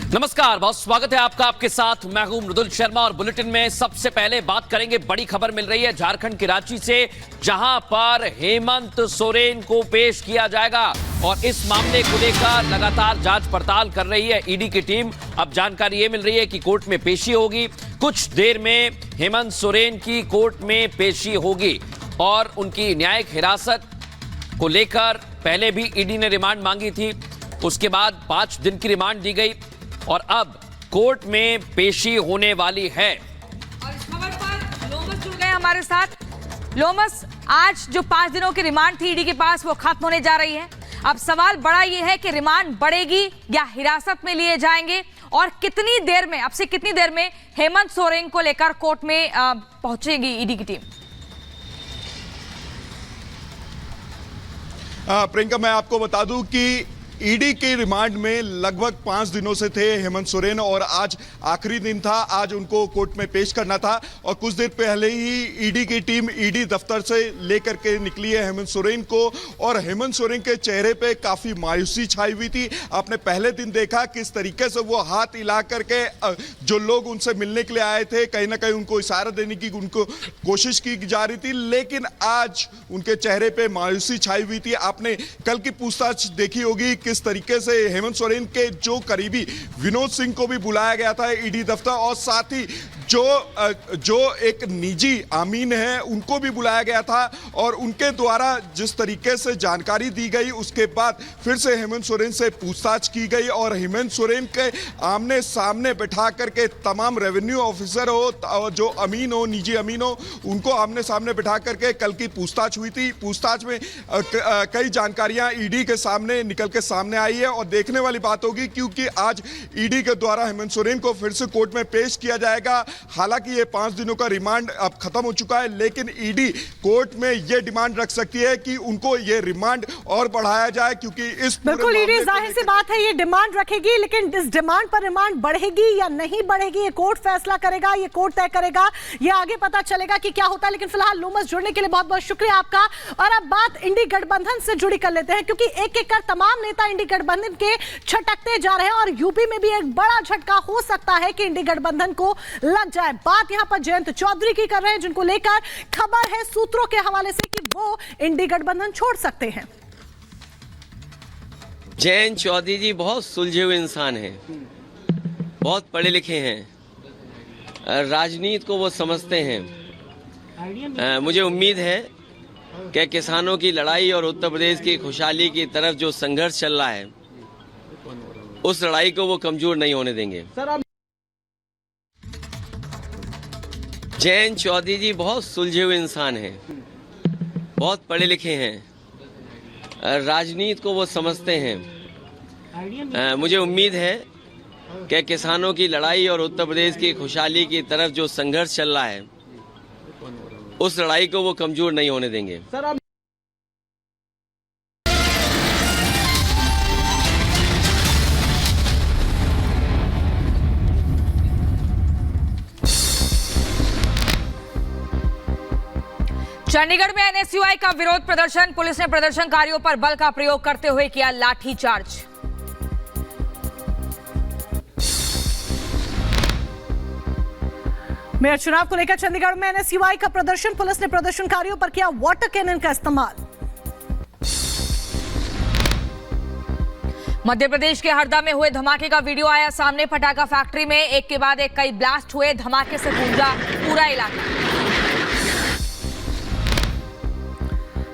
नमस्कार, बहुत स्वागत है आपका। आपके साथ मैं हूं मृदुल शर्मा और बुलेटिन में सबसे पहले बात करेंगे। बड़ी खबर मिल रही है झारखंड के रांची से, जहां पर हेमंत सोरेन को पेश किया जाएगा और इस मामले को लेकर लगातार जांच पड़ताल कर रही है ईडी की टीम। अब जानकारी ये मिल रही है कि कोर्ट में पेशी होगी। कुछ देर में हेमंत सोरेन की कोर्ट में पेशी होगी और उनकी न्यायिक हिरासत को लेकर पहले भी ईडी ने रिमांड मांगी थी, उसके बाद 5 दिन की रिमांड दी गई और अब कोर्ट में पेशी होने वाली है। और इस खबर पर लोमस जुड़ गए हमारे साथ। लोमस, आज जो 5 दिनों की रिमांड थी ईडी के पास, वो खत्म होने जा रही है। अब सवाल बड़ा ये है कि रिमांड बढ़ेगी या हिरासत में लिए जाएंगे और कितनी देर में, अब से कितनी देर में हेमंत सोरेन को लेकर कोर्ट में पहुंचेगी ईडी की टीम। प्रियंका, मैं आपको बता दूं कि ईडी के रिमांड में लगभग 5 दिनों से थे हेमंत सोरेन और आज आखिरी दिन था। आज उनको कोर्ट में पेश करना था और कुछ देर पहले ही ईडी की टीम ईडी दफ्तर से लेकर के निकली है हेमंत सोरेन को। और हेमंत सोरेन के चेहरे पे काफी मायूसी छाई हुई थी। आपने पहले दिन देखा किस तरीके से वो हाथ हिला करके जो लोग उनसे मिलने के लिए आए थे, कहीं ना कहीं उनको इशारा देने की उनको कोशिश की जा रही थी, लेकिन आज उनके चेहरे पे मायूसी छाई हुई थी। आपने कल की पूछताछ देखी होगी किस तरीके से हेमंत सोरेन के जो करीबी विनोद सिंह को भी बुलाया गया था ईडी दफ्तर और साथ ही जो एक निजी अमीन है उनको भी बुलाया गया था और उनके द्वारा जिस तरीके से जानकारी दी गई, उसके बाद फिर से हेमंत सोरेन से पूछताछ की गई और हेमंत सोरेन के आमने सामने बैठा करके तमाम रेवेन्यू ऑफिसर हो और जो अमीन हो, निजी अमीन हो, उनको आमने सामने बैठा करके कल की पूछताछ हुई थी। पूछताछ में कई जानकारियां ईडी के सामने निकल के सामने आई है और देखने वाली बात होगी क्योंकि आज ईडी के द्वारा हेमंत सोरेन को फिर से कोर्ट में पेश किया जाएगा। हालांकि ये 5 दिनों का रिमांड अब खत्म हो चुका है, लेकिन ईडी कोर्ट में ये डिमांड रख सकती है कि उनको ये रिमांड और बढ़ाया जाए क्योंकि इस बिल्कुल ईडी जाहिर सी बात है ये डिमांड रखेगी, लेकिन इस डिमांड पर रिमांड बढ़ेगी या नहीं बढ़ेगी ये कोर्ट फैसला करेगा, ये कोर्ट तय करेगा, ये आगे पता चलेगा कि क्या होता है। लेकिन फिलहाल लोमस जुड़ने के लिए बहुत बहुत शुक्रिया आपका। और अब बात इंडी गठबंधन से जुड़ी कर लेते हैं क्योंकि एक एक कर तमाम नेता इंडी गठबंधन के छटकते जा रहे हैं और यूपी में भी एक बड़ा झटका हो सकता है कि इंडी गठबंधन को लग जाए। बात यहां पर जयंत चौधरी की कर रहे हैं, जिनको लेकर खबर है सूत्रों के हवाले से कि वो इंडी गठबंधन छोड़ सकते हैं। जयंत चौधरी जी बहुत सुलझे हुए इंसान हैं, बहुत पढ़े लिखे हैं, राजनीति को वो समझते हैं। मुझे उम्मीद है कि किसानों की लड़ाई और उत्तर प्रदेश की खुशहाली की तरफ जो संघर्ष चल रहा है, उस लड़ाई को वो कमजोर नहीं होने देंगे। जयंत चौधरी जी बहुत सुलझे हुए इंसान हैं, बहुत पढ़े लिखे हैं, राजनीति को वो समझते हैं। मुझे उम्मीद है कि किसानों की लड़ाई और उत्तर प्रदेश की खुशहाली की तरफ जो संघर्ष चल रहा है, उस लड़ाई को वो कमजोर नहीं होने देंगे। चंडीगढ़ में एनएसयूआई का विरोध प्रदर्शन, पुलिस ने प्रदर्शनकारियों पर बल का प्रयोग करते हुए किया लाठीचार्ज। मेयर चुनाव को लेकर चंडीगढ़ में एनएसयूआई का प्रदर्शन, पुलिस ने प्रदर्शनकारियों पर किया वाटर कैनन का इस्तेमाल। मध्य प्रदेश के हरदा में हुए धमाके का वीडियो आया सामने। पटाखा फैक्ट्री में एक के बाद एक कई ब्लास्ट हुए, धमाके से गूंजा पूरा इलाका।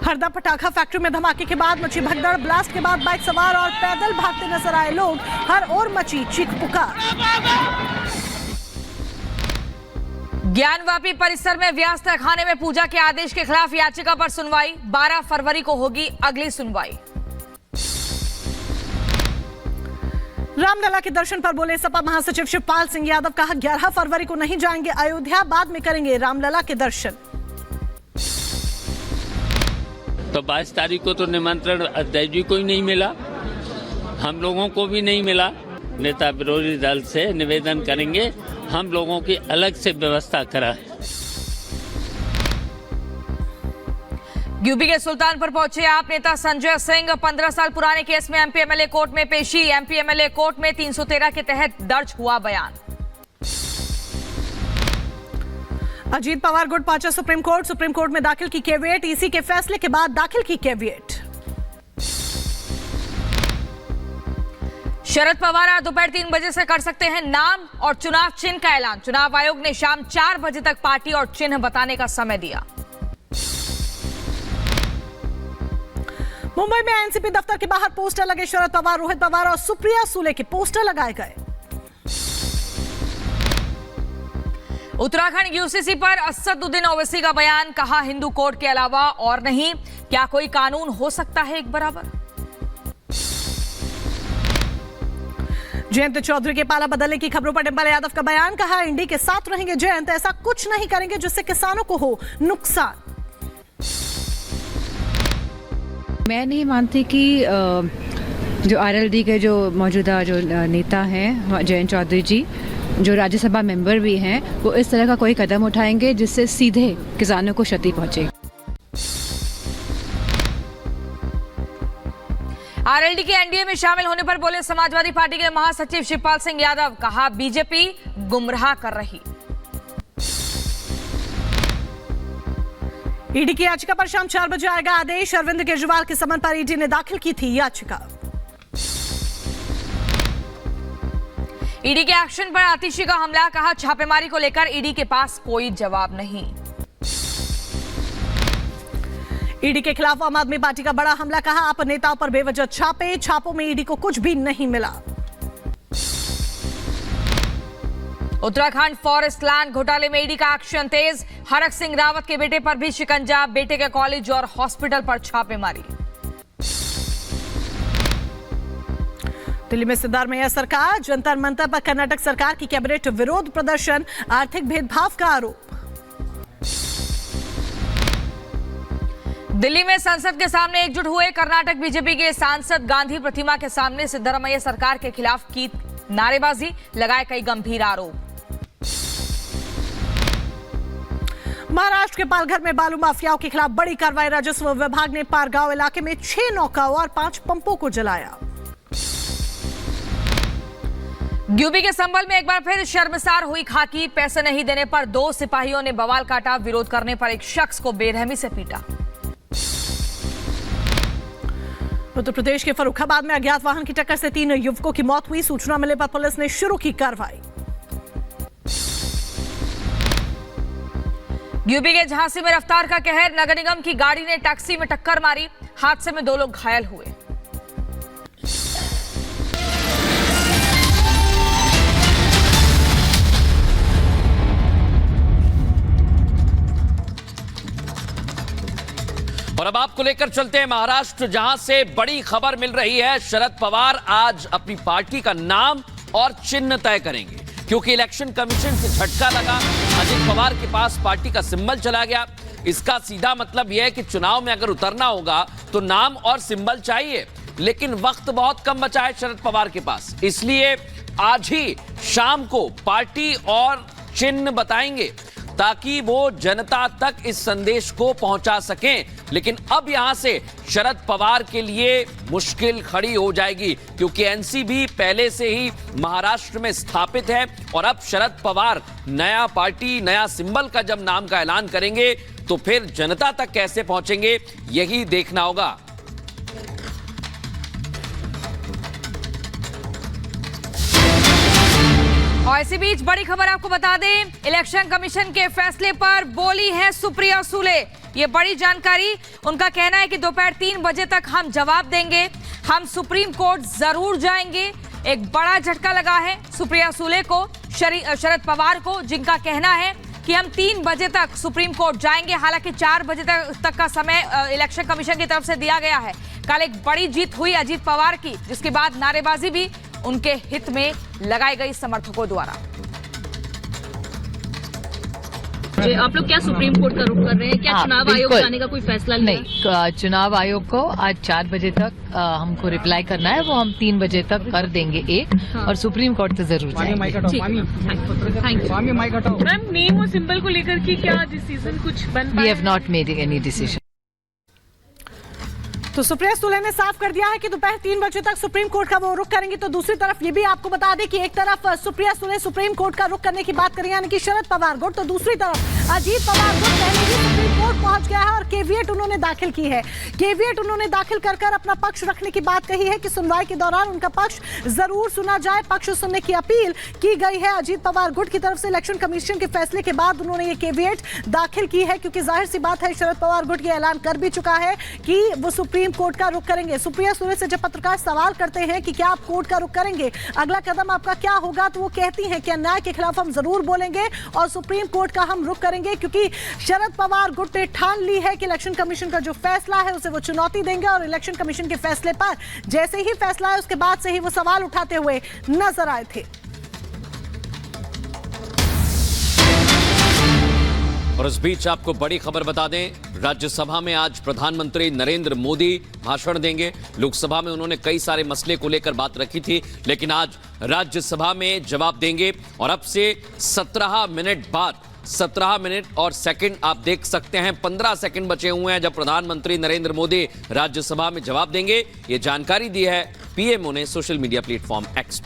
हरदा पटाखा फैक्ट्री में धमाके के बाद मची भगदड़, ब्लास्ट के बाद बाइक सवार और पैदल भागते नजर आए लोग, हर ओर मची चीख पुकार। ज्ञानवापी परिसर में व्यस्त खाने में पूजा के आदेश के खिलाफ याचिका पर सुनवाई, 12 फरवरी को होगी अगली सुनवाई। रामलला के दर्शन पर बोले सपा महासचिव शिवपाल सिंह यादव, कहा 11 फरवरी को नहीं जाएंगे अयोध्या, बाद में करेंगे रामलला के दर्शन। तो 22 तारीख को तो निमंत्रण अध्यक्ष जी को ही नहीं मिला, हम लोगों को भी नहीं मिला। नेता विरोधी दल से निवेदन करेंगे हम लोगों की अलग से व्यवस्था कराएं। यूपी के सुल्तानपुर पहुंचे आप नेता संजय सिंह। 15 साल पुराने केस में एमपी एमएलए कोर्ट में पेशी। एमपी एमएलए कोर्ट में 313 के तहत दर्ज हुआ बयान। अजीत पवार गुट पहुंचा सुप्रीम कोर्ट में दाखिल की कैविएट। ईसी के फैसले के बाद दाखिल की कैविएट। शरद पवार आज दोपहर 3 बजे से कर सकते हैं नाम और चुनाव चिन्ह का ऐलान। चुनाव आयोग ने शाम 4 बजे तक पार्टी और चिन्ह बताने का समय दिया। मुंबई में एनसीपी दफ्तर के बाहर पोस्टर लगे। शरद पवार, रोहित पवार और सुप्रिया सुले के पोस्टर लगाए गए। उत्तराखंड यूसीसी पर असदुद्दीन ओवैसी का बयान। कहा हिंदू कोड के अलावा और नहीं, क्या कोई कानून हो सकता है एक बराबर। जयंत चौधरी के पाला बदलने की खबरों पर डिंपल यादव का बयान। कहा इंडी के साथ रहेंगे जयंत, ऐसा कुछ नहीं करेंगे जिससे किसानों को हो नुकसान। मैं नहीं मानती कि जो आरएलडी के जो मौजूदा जो नेता हैं जयंत चौधरी जी, जो राज्यसभा मेंबर भी हैं, वो इस तरह का कोई कदम उठाएंगे जिससे सीधे किसानों को क्षति पहुंचे। आरएलडी के एनडीए में शामिल होने पर बोले समाजवादी पार्टी के महासचिव शिवपाल सिंह यादव। कहा बीजेपी गुमराह कर रही। ईडी की याचिका पर शाम 4 बजे आएगा आदेश। अरविंद केजरीवाल के समन पर ईडी ने दाखिल की थी याचिका। ईडी के एक्शन पर आतिशी का हमला। कहा छापेमारी को लेकर ईडी के पास कोई जवाब नहीं। ईडी के खिलाफ आम आदमी पार्टी का बड़ा हमला। कहा आप नेताओं पर बेवजह छापे, छापों में ईडी को कुछ भी नहीं मिला। उत्तराखंड फॉरेस्ट लैंड घोटाले में ईडी का एक्शन तेज। हरक सिंह रावत के बेटे पर भी शिकंजा। बेटे के कॉलेज और हॉस्पिटल पर छापेमारी। दिल्ली में सिद्धारमैया सरकार। जंतर मंतर पर कर्नाटक सरकार की कैबिनेट विरोध प्रदर्शन। आर्थिक भेदभाव का आरोप। दिल्ली में संसद के सामने एकजुट हुए कर्नाटक बीजेपी के सांसद। गांधी प्रतिमा के सामने सिद्धारमैया सरकार के खिलाफ की नारेबाजी। लगाए कई गंभीर आरोप। महाराष्ट्र के पालघर में बालू माफियाओं के खिलाफ बड़ी कार्रवाई। राजस्व विभाग ने पारगांव इलाके में 6 नौकाओं और 5 पंपों को जलाया। यूपी के संभल में एक बार फिर शर्मसार हुई खाकी। पैसे नहीं देने पर 2 सिपाहियों ने बवाल काटा। विरोध करने पर एक शख्स को बेरहमी से पीटा। उत्तर प्रदेश के फर्रुखाबाद में अज्ञात वाहन की टक्कर से 3 युवकों की मौत हुई। सूचना मिलने पर पुलिस ने शुरू की कार्रवाई। यूपी के झांसी में रफ्तार का कहर। नगर निगम की गाड़ी ने टैक्सी में टक्कर मारी। हादसे में 2 लोग घायल हुए। और अब आपको लेकर चलते हैं महाराष्ट्र, जहां से बड़ी खबर मिल रही है। शरद पवार आज अपनी पार्टी का नाम और चिन्ह तय करेंगे, क्योंकि इलेक्शन कमीशन से झटका लगा। अजित पवार के पास पार्टी का सिंबल चला गया। इसका सीधा मतलब यह है कि चुनाव में अगर उतरना होगा तो नाम और सिंबल चाहिए, लेकिन वक्त बहुत कम बचा है शरद पवार के पास। इसलिए आज ही शाम को पार्टी और चिन्ह बताएंगे ताकि वो जनता तक इस संदेश को पहुंचा सकें। लेकिन अब यहां से शरद पवार के लिए मुश्किल खड़ी हो जाएगी, क्योंकि एनसीपी पहले से ही महाराष्ट्र में स्थापित है और अब शरद पवार नया पार्टी, नया सिंबल का जब नाम का ऐलान करेंगे तो फिर जनता तक कैसे पहुंचेंगे, यही देखना होगा। और इसी बीच बड़ी खबर आपको बता दें, इलेक्शन कमीशन के फैसले पर बोली है सुप्रिया सुले। ये बड़ी जानकारी। उनका कहना है कि दोपहर 3 बजे तक हम जवाब देंगे। हम सुप्रीम कोर्ट जरूर जाएंगे। एक बड़ा झटका लगा है सुप्रिया सुले को, शरद पवार को, जिनका कहना है कि हम 3 बजे तक सुप्रीम कोर्ट जाएंगे। हालांकि 4 बजे तक का समय इलेक्शन कमीशन की तरफ से दिया गया है। कल एक बड़ी जीत हुई अजीत पवार की, जिसके बाद नारेबाजी भी उनके हित में लगाई गई समर्थकों द्वारा। आप लोग क्या सुप्रीम कोर्ट का रुख कर रहे हैं? क्या चुनाव आयोग जाने का कोई फैसला नहीं? चुनाव आयोग को आज 4 बजे तक हमको रिप्लाई करना है, वो हम 3 बजे तक कर देंगे एक। और सुप्रीम कोर्ट तो जरूर जाएंगे। मैम, नेम और सिंबल को लेकर के क्या डिसीजन कुछ बन पाया? We have not made any decision. तो सुप्रिया सुले ने साफ कर दिया है कि दोपहर 3 बजे तक सुप्रीम कोर्ट का वो रुख करेंगे। तो दूसरी तरफ ये भी आपको बता दें कि एक तरफ सुप्रिया सुले सुप्रीम कोर्ट का रुख करने की बात करें, यानी कि शरद पवार गुट, तो दूसरी तरफ अजीत पवार गुट पहले ही सुप्रीम कोर्ट पहुंच गया है और केवीएट उन्होंने दाखिल की है। केवीएट उन्होंने दाखिल कर अपना पक्ष रखने की बात कही है कि सुनवाई के दौरान उनका पक्ष जरूर सुना जाए। पक्ष सुनने की अपील की गई है अजीत पवार गुट की तरफ से। इलेक्शन कमीशन के फैसले के बाद उन्होंने ये केवीएट दाखिल की है, क्योंकि जाहिर सी बात है शरद पवार गुट ये ऐलान कर भी चुका है कि वो सुप्रीम कोर्ट का रुख करेंगे। सुप्रिया सुले से जब पत्रकार सवाल करते हैं कि क्या आप कोर्ट का रुख करेंगे, अगला कदम आपका क्या होगा, तो वो कहती हैं कि अन्याय के खिलाफ हम जरूर बोलेंगे और सुप्रीम कोर्ट का हम रुख करेंगे, क्योंकि शरद पवार गुट ने ठान ली है कि इलेक्शन कमीशन का जो फैसला है उसे वो चुनौती देंगे और इलेक्शन कमीशन के फैसले पर जैसे ही फैसला है उसके बाद से ही वो सवाल उठाते हुए नजर आए थे। और इस बीच आपको बड़ी खबर बता दें, राज्यसभा में आज प्रधानमंत्री नरेंद्र मोदी भाषण देंगे। लोकसभा में उन्होंने कई सारे मसले को लेकर बात रखी थी, लेकिन आज राज्यसभा में जवाब देंगे। और अब से 17 मिनट बाद 17 मिनट और सेकंड आप देख सकते हैं, 15 सेकंड बचे हुए हैं जब प्रधानमंत्री नरेंद्र मोदी राज्यसभा में जवाब देंगे। ये जानकारी दी है पीएमओ ने सोशल मीडिया प्लेटफॉर्म एक्स पर।